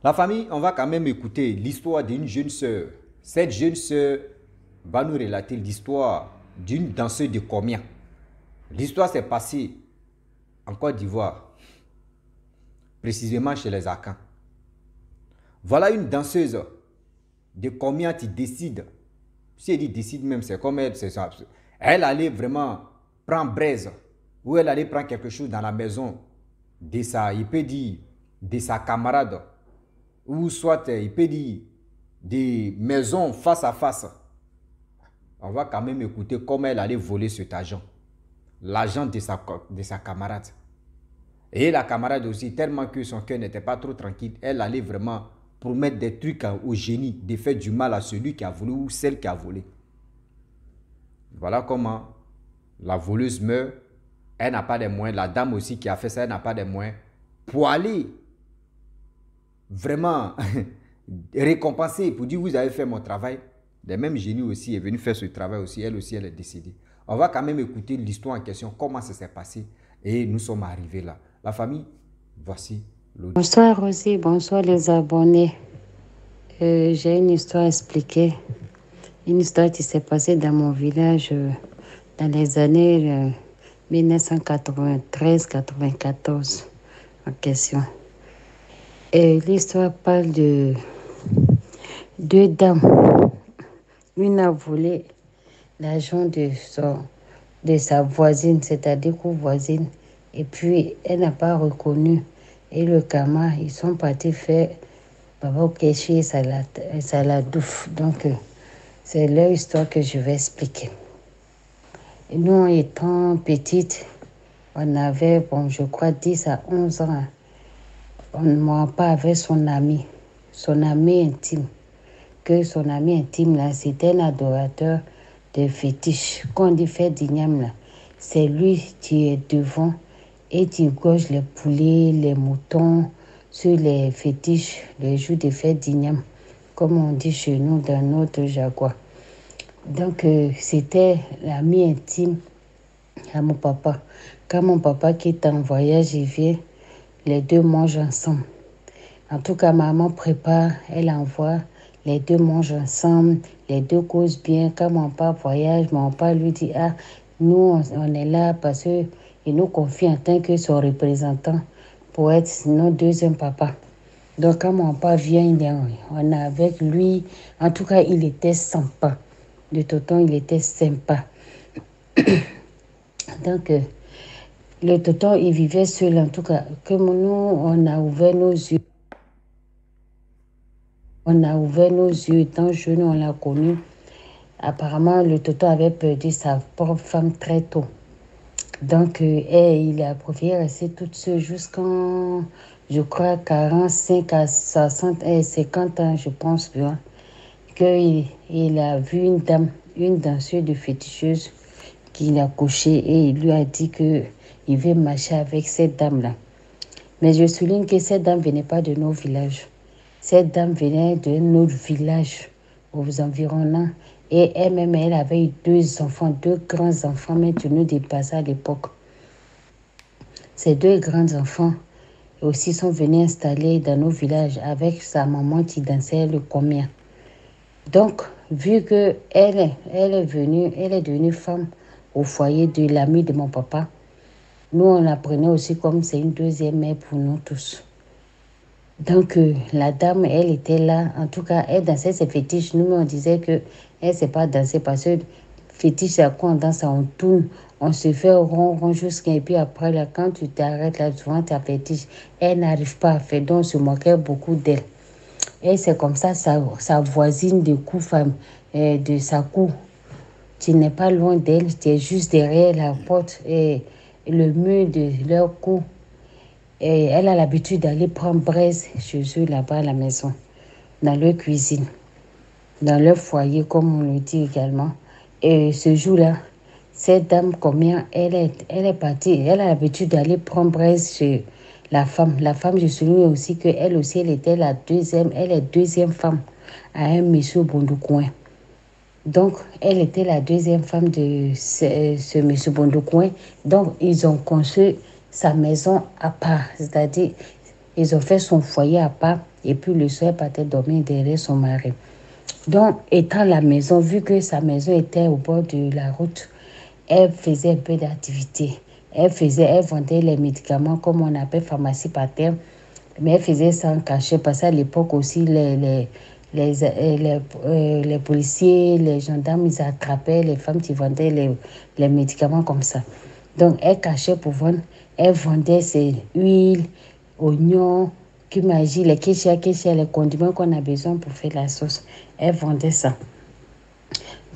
La famille, on va quand même écouter l'histoire d'une jeune sœur. Cette jeune sœur va nous relater l'histoire d'une danseuse de Comia. L'histoire s'est passée en Côte d'Ivoire, précisément chez les Akans. Voilà une danseuse de Comia qui décide, si elle dit décide même, c'est comme elle, c'est ça. Elle allait vraiment prendre braise, ou elle allait prendre quelque chose dans la maison de sa, il peut dire, de sa camarade, ou soit il peut dire des maisons face à face. On va quand même écouter comment elle allait voler cet argent. L'argent de sa camarade. Et la camarade aussi, tellement que son cœur n'était pas trop tranquille, elle allait vraiment promettre des trucs au génie, de faire du mal à celui qui a volé ou celle qui a volé. Voilà comment la voleuse meurt. Elle n'a pas de moyens. La dame aussi qui a fait ça, elle n'a pas de moyens pour aller vraiment récompenser, pour dire vous avez fait mon travail. Le même génie aussi est venu faire ce travail aussi. Elle aussi, elle est décédée. On va quand même écouter l'histoire en question, comment ça s'est passé. Et nous sommes arrivés là. La famille, voici l'audio. Bonsoir Rosie, bonsoir les abonnés. J'ai une histoire à expliquer. Une histoire qui s'est passée dans mon village dans les années 1993-94 en question. Et l'histoire parle de deux dames. Une a volé l'argent de sa voisine, c'est-à-dire voisine, et puis elle n'a pas reconnu. Et le karma, ils sont partis faire Baba Keshi et Saladouf. Donc, c'est leur histoire que je vais expliquer. Et nous, étant petites, on avait, bon, je crois, 10 à 11 ans. Mon père avait son ami intime. Que son ami intime, là, c'était un adorateur de fétiches. Quand on dit fait d'igname, là, c'est lui qui est devant et qui gorge les poulets, les moutons sur les fétiches, les jours de fête d'igname, comme on dit chez nous dans notre jaguar. Donc, c'était l'ami intime à mon papa. Quand mon papa qui est en voyage, il vient, les deux mangent ensemble. En tout cas, maman prépare, elle envoie, les deux mangent ensemble, les deux causent bien. Quand mon papa voyage, mon papa lui dit, ah, nous, on est là parce qu'il nous confie en tant que son représentant pour être notre deuxième papa. Donc, quand mon papa vient, on est avec lui. En tout cas, il était sympa. De tonton, il était sympa. Donc, le tonton, il vivait seul. En tout cas, comme nous, on a ouvert nos yeux. On a ouvert nos yeux. Étant jeune, on l'a connu. Apparemment, le tonton avait perdu sa propre femme très tôt. Donc, il a préféré rester toute seule jusqu'en, je crois, 45 à 60 et 50 ans, je pense bien, qu'il a vu une dame, une danseuse de féticheuse, qu'il a couché et il lui a dit qu'il veut marcher avec cette dame-là. Mais je souligne que cette dame ne venait pas de nos villages. Cette dame venait de notre village aux environnants. Et elle-même, elle avait eu deux enfants, deux grands-enfants, mais qui nous dépassaient à l'époque. Ces deux grands-enfants aussi sont venus installer dans nos villages avec sa maman qui dansait le comien. Donc, vu qu'elle est venue, elle est devenue femme au foyer de l'ami de mon papa, nous, on la prenait aussi comme c'est une deuxième mère pour nous tous. Donc, la dame, elle était là. En tout cas, elle dansait ses fétiches. Nous, on disait qu'elle ne sait pas danser parce que fétiche, c'est quand on danse, on tourne, on se fait rond jusqu'à... Et puis après, là, quand tu t'arrêtes, là, souvent, ta fétiche, elle n'arrive pas à faire. Donc, on se moquait beaucoup d'elle. Et c'est comme ça, sa voisine de de sa cour, tu n'es pas loin d'elle, tu es juste derrière la porte et le mur de leur cour. Et elle a l'habitude d'aller prendre braise chez eux là-bas à la maison, dans leur cuisine, dans leur foyer, comme on le dit également. Et ce jour-là, cette dame, combien elle est partie, elle a l'habitude d'aller prendre braise chez la femme. La femme, je souligne aussi qu'elle aussi, elle était elle est deuxième femme à un monsieur Bondoucoin. Donc, elle était la deuxième femme de ce monsieur Bondoucoin. Donc, ils ont construit sa maison à part. C'est-à-dire, ils ont fait son foyer à part et puis le soir, elle partait dormir derrière son mari. Donc, étant à la maison, vu que sa maison était au bord de la route, elle faisait un peu d'activité. Elle vendait les médicaments comme on appelle pharmacie par terre, mais elle faisait ça en cachet parce qu'à l'époque aussi, les policiers, les gendarmes, ils attrapaient les femmes qui vendaient les médicaments comme ça. Donc, elle cachait pour vendre. Elle vendait ses huiles, oignons, cumin-magie, les kéchia, les condiments qu'on a besoin pour faire la sauce. Elle vendait ça.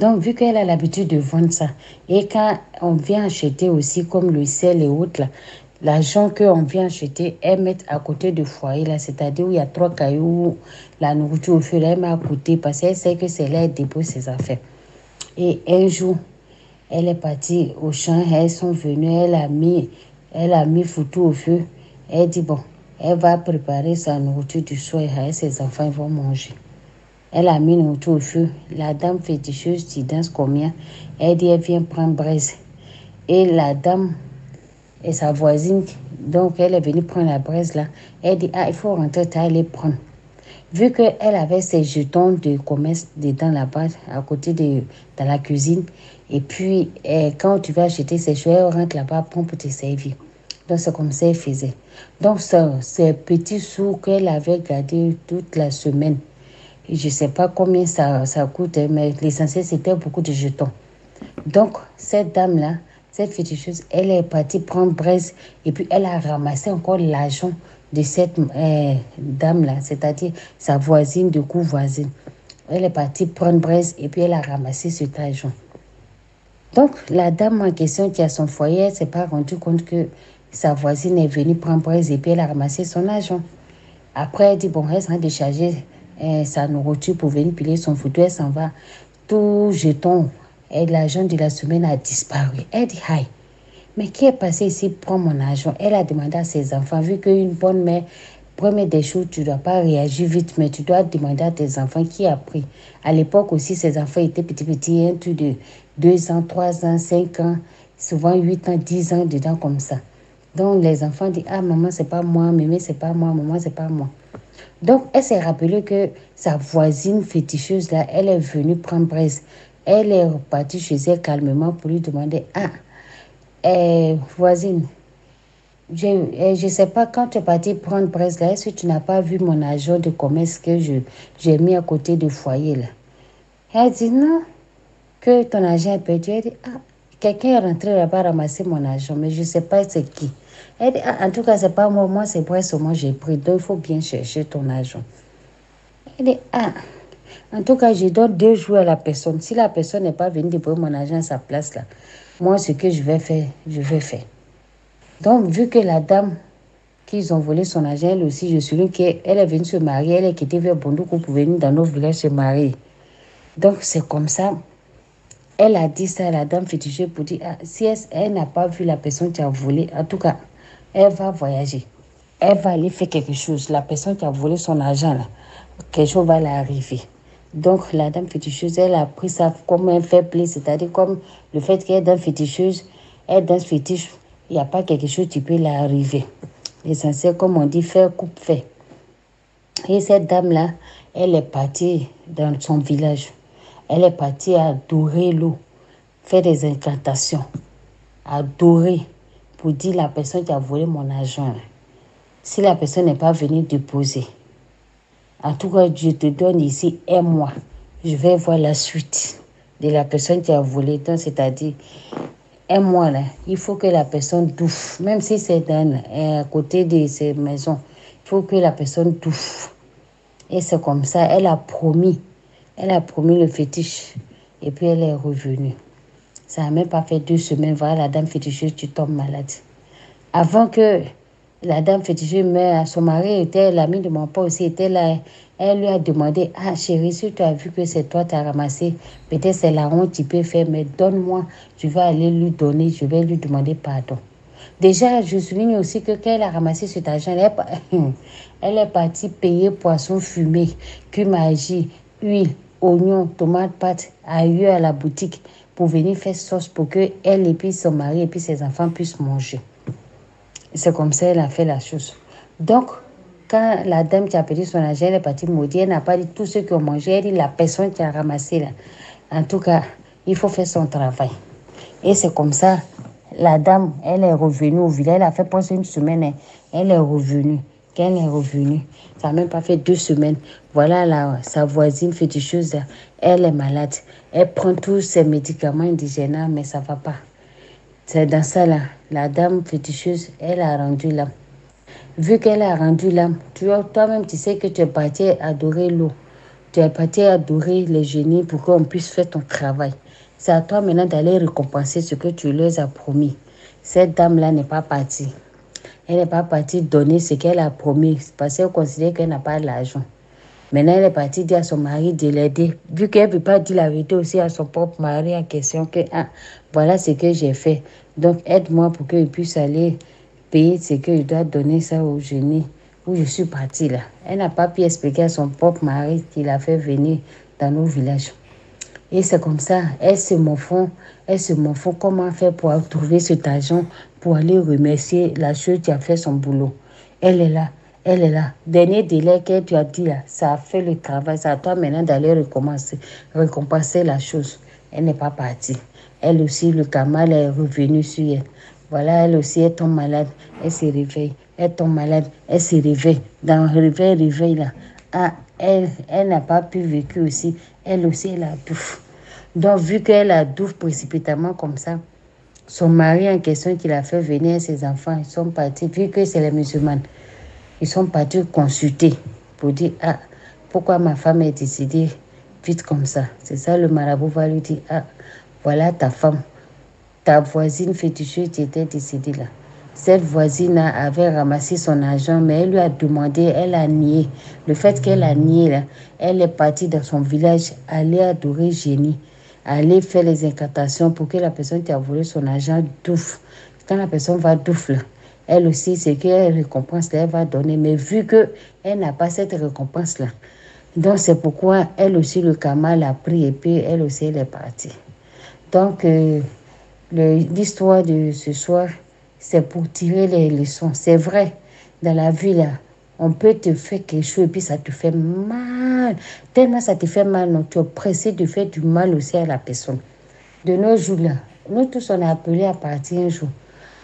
Donc, vu qu'elle a l'habitude de vendre ça, et quand on vient acheter aussi, comme le sel et autres, là, l'argent qu'on vient acheter, elle met à côté du foyer, là, c'est-à-dire où il y a 3 cailloux, la nourriture au feu, là, elle met à côté parce qu'elle sait que c'est là qu'elle dépose ses affaires. Et un jour, elle est partie au champ, elles sont venues, elle a mis photo au feu. Elle dit, bon, elle va préparer sa nourriture du soir et ses enfants ils vont manger. Elle a mis une nourriture au feu. La dame féticheuse qui danse combien? Elle dit, elle vient prendre braise. Et la dame et sa voisine, donc elle est venue prendre la braise là. Elle dit, ah, il faut rentrer, tu aller prendre. Vu qu'elle avait ses jetons de commerce dedans là-bas, à côté dans la cuisine, et puis quand tu vas acheter ses choses, elle rentre là-bas, prend pour te servir. Donc c'est comme ça qu'elle faisait. Donc ces petits sous qu'elle avait gardés toute la semaine, je ne sais pas combien ça coûte, mais l'essentiel, c'était beaucoup de jetons. Donc, cette dame-là, cette féticheuse, elle est partie prendre braise et puis elle a ramassé encore l'argent de cette dame-là, c'est-à-dire sa voisine, du coup voisine. Elle est partie prendre braise et puis elle a ramassé cet argent. Donc, la dame en question qui a son foyer, elle ne s'est pas rendue compte que sa voisine est venue prendre braise et puis elle a ramassé son argent. Après, elle dit, bon, elle s'en va décharger sa nourriture pour venir piler son fauteuil. Elle s'en va. Tout jeton et l'argent de la semaine a disparu. Elle dit, aïe, mais qui est passé ici pour mon argent? Elle a demandé à ses enfants, vu qu'une bonne mère, première des choses, tu ne dois pas réagir vite, mais tu dois demander à tes enfants qui a pris. À l'époque aussi, ses enfants étaient petits, un truc de 2 ans, 3 ans, 5 ans, souvent 8 ans, 10 ans dedans comme ça. Donc, les enfants disent, ah, maman, c'est pas moi, mémé, c'est pas moi, maman, c'est pas moi. Donc, elle s'est rappelée que sa voisine féticheuse, là, elle est venue prendre braise. Elle est repartie chez elle calmement pour lui demander, ah, voisine, je ne sais pas, quand tu es partie prendre braise, là, est-ce que tu n'as pas vu mon argent de commerce que j'ai mis à côté du foyer, là? Elle dit, non, que ton argent est perdu. Elle dit, ah, quelqu'un est rentré là-bas ramasser mon argent, mais je ne sais pas c'est qui. Elle dit, ah, en tout cas, ce n'est pas moi, moi c'est braise seulement j'ai pris, donc il faut bien chercher ton argent. Elle dit, ah, en tout cas, je donne 2 jours à la personne. Si la personne n'est pas venue déposer mon argent à sa place, là, moi, ce que je vais faire, je vais faire. Donc, vu que la dame qu'ils ont volé son argent, elle aussi, je suis qu'elle est venue se marier, elle est quittée vers Bondoukou pour venir dans nos villages se marier. Donc, c'est comme ça. Elle a dit ça à la dame féticheuse pour dire, ah, si elle n'a pas vu la personne qui a volé, en tout cas, elle va voyager. Elle va aller faire quelque chose. La personne qui a volé son argent, là, quelque chose va l'arriver. Donc, la dame féticheuse, elle a pris ça comme un fair play, c'est-à-dire comme le fait qu'elle est dame féticheuse, elle danse fétiche, il n'y a pas quelque chose qui peut l'arriver. L'essentiel, comme on dit, faire coupe fait. Et cette dame-là, elle est partie dans son village. Elle est partie adorer l'eau, faire des incantations, adorer pour dire la personne qui a volé mon argent. Si la personne n'est pas venue déposer, en tout cas, je te donne ici un mois. Je vais voir la suite de la personne qui a volé. Donc, c'est-à-dire, un mois, là, il faut que la personne touffe. Même si c'est à côté de ses maisons, il faut que la personne touffe. Et c'est comme ça, elle a promis le fétiche. Et puis, elle est revenue. Ça n'a même pas fait 2 semaines. Voilà, la dame féticheuse, tu tombes malade. Avant que la dame féticheuse meure, son mari était, l'ami de mon père aussi était là. Elle lui a demandé, ah chérie, si tu as vu que c'est toi qui as ramassé, peut-être c'est la honte tu peux faire, mais donne-moi, je vais aller lui donner, je vais lui demander pardon. Déjà, je souligne aussi que quand elle a ramassé cet argent, elle est partie payer poisson fumé, cumin-magie, huile, oignon, tomate, pâte, ailleurs à la boutique pour venir faire sauce pour que elle et puis son mari et puis ses enfants puissent manger. C'est comme ça qu'elle a fait la chose. Donc, Quand la dame qui a perdu son argent, elle est partie maudire, elle n'a pas dit tout ce qu'ils ont mangé, elle dit la personne qui a ramassé là. En tout cas, il faut faire son travail. Et c'est comme ça, la dame, elle est revenue au village, elle a fait presque une semaine, hein. Elle est revenue. Quand elle est revenue, ça n'a même pas fait 2 semaines. Voilà sa voisine féticheuse, elle est malade. Elle prend tous ses médicaments indigènes, mais ça ne va pas. C'est dans ça là, la dame féticheuse, elle a rendu l'âme. Vu qu'elle a rendu l'âme, toi-même, tu sais que tu es parti adorer l'eau. Tu es parti adorer les génies pour qu'on puisse faire ton travail. C'est à toi maintenant d'aller récompenser ce que tu leur as promis. Cette dame-là n'est pas partie. Elle n'est pas partie donner ce qu'elle a promis parce qu'elle considère qu'elle n'a pas l'argent. Maintenant, elle est partie dire à son mari de l'aider. Vu qu'elle ne peut pas dire la vérité aussi à son propre mari en question que voilà ce que j'ai fait. Donc, aide-moi pour qu'il puisse aller payer ce qu'il doit donner ça au génie où je suis partie là. Elle n'a pas pu expliquer à son propre mari qu'il a fait venir dans nos villages. Et c'est comme ça, elle se morfond comment faire pour trouver cet argent pour aller remercier la chose qui a fait son boulot. Elle est là, elle est là. Dernier délai que tu as dit là, ça a fait le travail. C'est à toi maintenant d'aller récompenser la chose. Elle n'est pas partie. Elle aussi, le karma est revenu sur elle. Voilà, elle aussi, elle tombe malade, elle se réveille. Elle tombe malade, elle se réveille. Dans le réveil là, elle n'a pas pu vivre aussi. Elle aussi, elle a douf. Donc, vu qu'elle a douf précipitamment comme ça, son mari en question qui l'a fait venir, ses enfants, ils sont partis, vu que c'est les musulmans, ils sont partis consulter pour dire, pourquoi ma femme est décédée vite comme ça. C'est ça, le marabout va lui dire, voilà ta femme, ta voisine féticheuse qui était décédée là. Cette voisine avait ramassé son argent, mais elle lui a demandé, elle a nié. Le fait qu'elle a nié, là, elle est partie dans son village, aller adorer génie, aller faire les incantations pour que la personne qui a volé son argent douffe. Quand la personne va douffe, là, elle aussi, c'est quelle récompense là, elle va donner. Mais vu qu'elle n'a pas cette récompense-là, donc c'est pourquoi elle aussi, le karma l'a pris et puis elle aussi, elle est partie. Donc, l'histoire de ce soir, c'est pour tirer les leçons. C'est vrai, dans la vie, là, on peut te faire quelque chose et puis ça te fait mal. Tellement ça te fait mal, non, tu es pressé de faire du mal aussi à la personne. De nos jours, là, nous tous, on est appelés à partir un jour.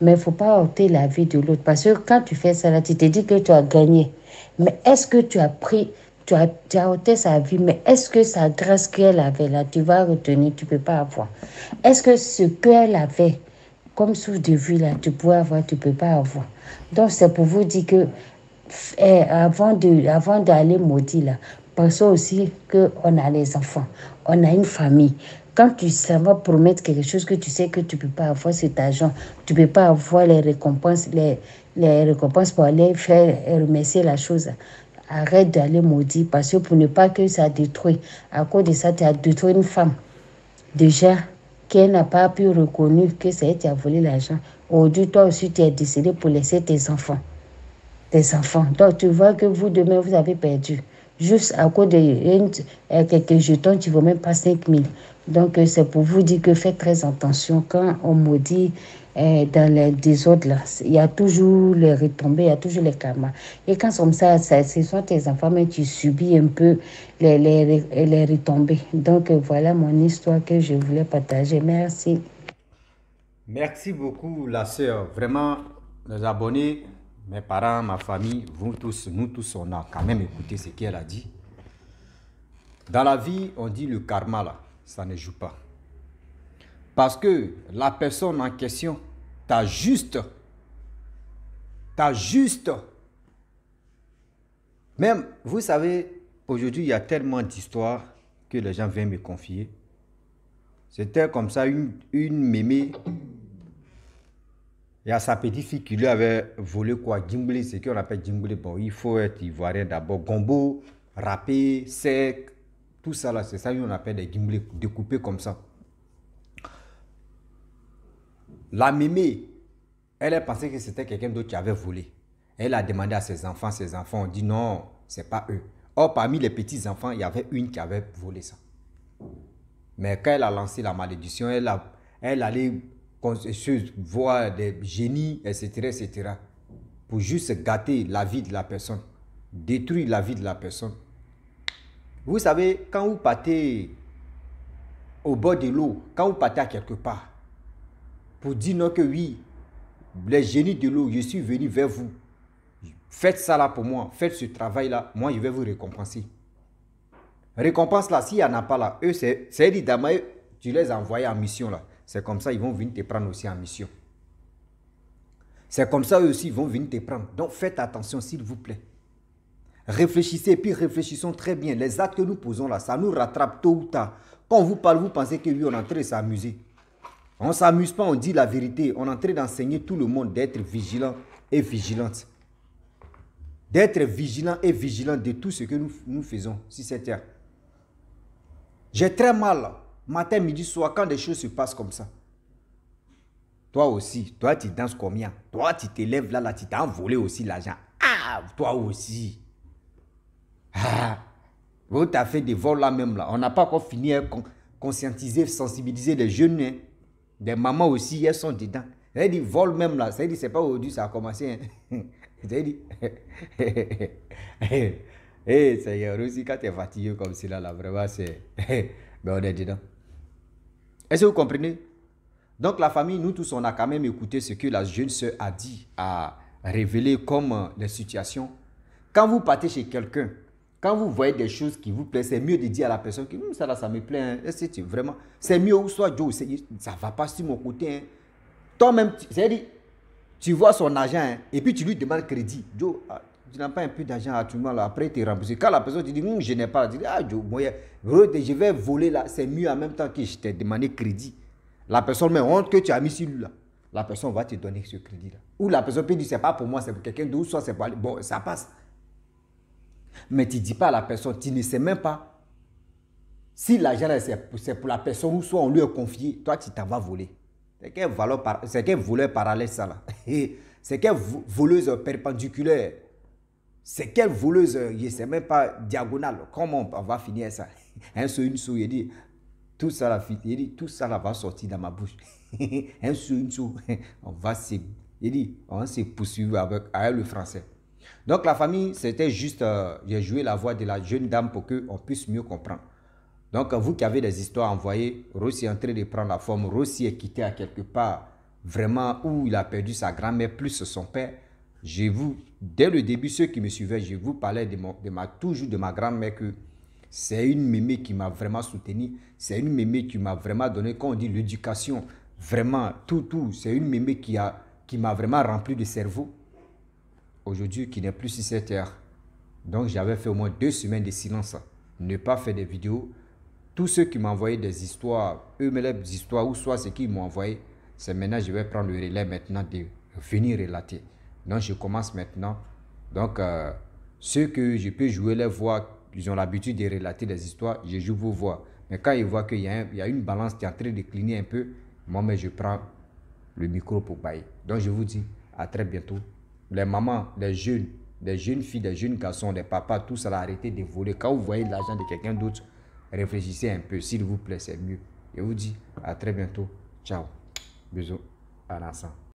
Mais il ne faut pas ôter la vie de l'autre. Parce que quand tu fais ça, là, tu te dis que tu as gagné. Mais est-ce que tu as pris, tu as ôté sa vie, mais est-ce que sa grâce qu'elle avait là, tu vas retenir, tu ne peux pas avoir. Est-ce que ce qu'elle avait comme souffle de vie là, tu peux avoir, tu ne peux pas avoir. Donc c'est pour vous dire que avant d'aller maudire là, pensons aussi qu'on a les enfants, on a une famille. Quand ça va promettre quelque chose que tu sais que tu ne peux pas avoir cet argent, tu ne peux pas avoir les récompenses pour aller faire remercier la chose. Arrête d'aller maudire parce que pour ne pas que ça détruise. À cause de ça, tu as détruit une femme. Déjà, qu'elle n'a pas pu reconnaître que c'est elle qui a volé l'argent. Aujourd'hui, toi aussi, tu es décédé pour laisser tes enfants. Tes enfants. Donc, tu vois que vous, demain, vous avez perdu. Juste à cause de quelques jetons qui ne vaut même pas 5 000. Donc, c'est pour vous dire que faites très attention. Quand on maudit dans les désordres, là, il y a toujours les retombées, il y a toujours les karmas. Et quand comme ça, ce sont tes enfants, mais tu subis un peu les retombées. Donc, voilà mon histoire que je voulais partager. Merci. Merci beaucoup, la sœur. Vraiment, les abonnés, mes parents, ma famille, vous tous, nous tous, on a quand même écouté ce qu'elle a dit. Dans la vie, on dit le karma, là, ça ne joue pas. Parce que la personne en question t'a juste, même, vous savez, aujourd'hui, il y a tellement d'histoires que les gens viennent me confier. C'était comme ça, une mémé. Il y a sa petite fille qui lui avait volé quoi, djimblé, c'est ce qu'on appelle djimblé. Bon, il faut être ivoirien d'abord. Gombo, râpé, sec, tout ça là, c'est ça qu'on appelle des djimblés, découpés comme ça. La mémé, elle a pensé que c'était quelqu'un d'autre qui avait volé. Elle a demandé à ses enfants ont dit non, c'est pas eux. Or, parmi les petits-enfants, il y avait une qui avait volé ça. Mais quand elle a lancé la malédiction, elle allait voir des génies, etc., pour juste gâter la vie de la personne. détruire la vie de la personne. Vous savez, quand vous partez au bord de l'eau, quand vous partez à quelque part, pour dire non que oui, les génies de l'eau, je suis venu vers vous. Faites ça là pour moi, faites ce travail là, moi je vais vous récompenser. Récompense là, s'il n'y en a pas là, eux, c'est évidemment, tu les as envoyés en mission là. C'est comme ça, ils vont venir te prendre aussi en mission. C'est comme ça, eux aussi, ils vont venir te prendre. Donc faites attention, s'il vous plaît. Réfléchissez, et puis réfléchissons très bien. Les actes que nous posons là, ça nous rattrape tôt ou tard. Quand on vous parle, vous pensez que oui, on est en train de s'amuser. On ne s'amuse pas, on dit la vérité. On est en train d'enseigner tout le monde d'être vigilant et vigilante. D'être vigilant et vigilant de tout ce que nous faisons sur cette terre. J'ai très mal, matin, midi, soir, quand des choses se passent comme ça. Toi aussi, toi tu danses combien? Toi tu te lèves là, tu t'as envolé aussi l'argent. Ah, toi aussi. Ah, vous t'as fait des vols là même là. On n'a pas encore fini à conscientiser, sensibiliser les jeunes. Hein. Des mamans aussi, elles sont dedans. Elle dit vol même là. Ça dit c'est pas aujourd'hui ça a commencé. Hein. Ça dit. Eh, Seigneur, aussi quand tu es fatigué comme cela là, vraiment c'est. Ben on est dedans. Est-ce que vous comprenez? Donc la famille, nous tous, on a quand même écouté ce que la jeune sœur a dit, a révélé comme les situations. Quand vous partez chez quelqu'un, quand vous voyez des choses qui vous plaisent, c'est mieux de dire à la personne que ça là, ça me plaît. Hein. Vraiment, c'est mieux ou soit Joe, ça ne va pas sur mon côté. Hein. Toi-même, c'est-à-dire, tu vois son argent hein, et puis tu lui demandes crédit. Joe, tu n'as pas un peu d'argent actuellement là, après tu es remboursé. Quand la personne te dit, je n'ai pas, tu dis, Joe, moi, je vais voler là, c'est mieux en même temps que je t'ai demandé crédit. La personne, mais honte que tu as mis sur lui là, la personne va te donner ce crédit là. Ou la personne peut dire, c'est pas pour moi, c'est pour quelqu'un d'autre, soit c'est pour aller. Bon, ça passe. Mais tu ne dis pas à la personne, tu ne sais même pas si l'argent c'est pour la personne ou soit on lui a confié, toi tu t'en vas voler. C'est quel voleur parallèle ça là? C'est quelle voleuse perpendiculaire? C'est quelle voleuse, je ne sais même pas, diagonale? Comment on va finir ça? Un sou, une sou, il dit, tout ça là, il dit, tout ça là va sortir dans ma bouche. Un sou, une sou, on va se poursuivre avec le français. Donc la famille, c'était juste, j'ai joué la voix de la jeune dame pour qu'on puisse mieux comprendre. Donc vous qui avez des histoires envoyées, Rossi est en train de prendre la forme. Rossi est quitté à quelque part, vraiment où il a perdu sa grand-mère plus son père. Dès le début, ceux qui me suivaient, je vous parlais toujours de ma grand-mère que c'est une mémé qui m'a vraiment soutenu. C'est une mémé qui m'a vraiment donné, quand on dit l'éducation, vraiment tout. C'est une mémé qui m'a vraiment rempli de cerveau. Aujourd'hui, qui n'est plus sur cette terre. Donc, j'avais fait au moins 2 semaines de silence. Ne pas faire des vidéos. Tous ceux qui m'ont envoyé des histoires, eux-mêmes des histoires, ou soit ce qu'ils m'ont envoyé, c'est maintenant, je vais prendre le relais maintenant de venir relater. Donc, je commence maintenant. Donc, ceux que je peux jouer les voix, ils ont l'habitude de relater des histoires, je joue vos voix. Mais quand ils voient qu'il y a une balance qui est en train de cligner un peu, moi, je prends le micro pour bailler. Donc, je vous dis à très bientôt. Les mamans, les jeunes filles, des jeunes garçons, les papas, tout ça, arrêtez de voler. Quand vous voyez l'argent de quelqu'un d'autre, réfléchissez un peu, s'il vous plaît, c'est mieux. Je vous dis à très bientôt. Ciao. Bisous à l'ensemble.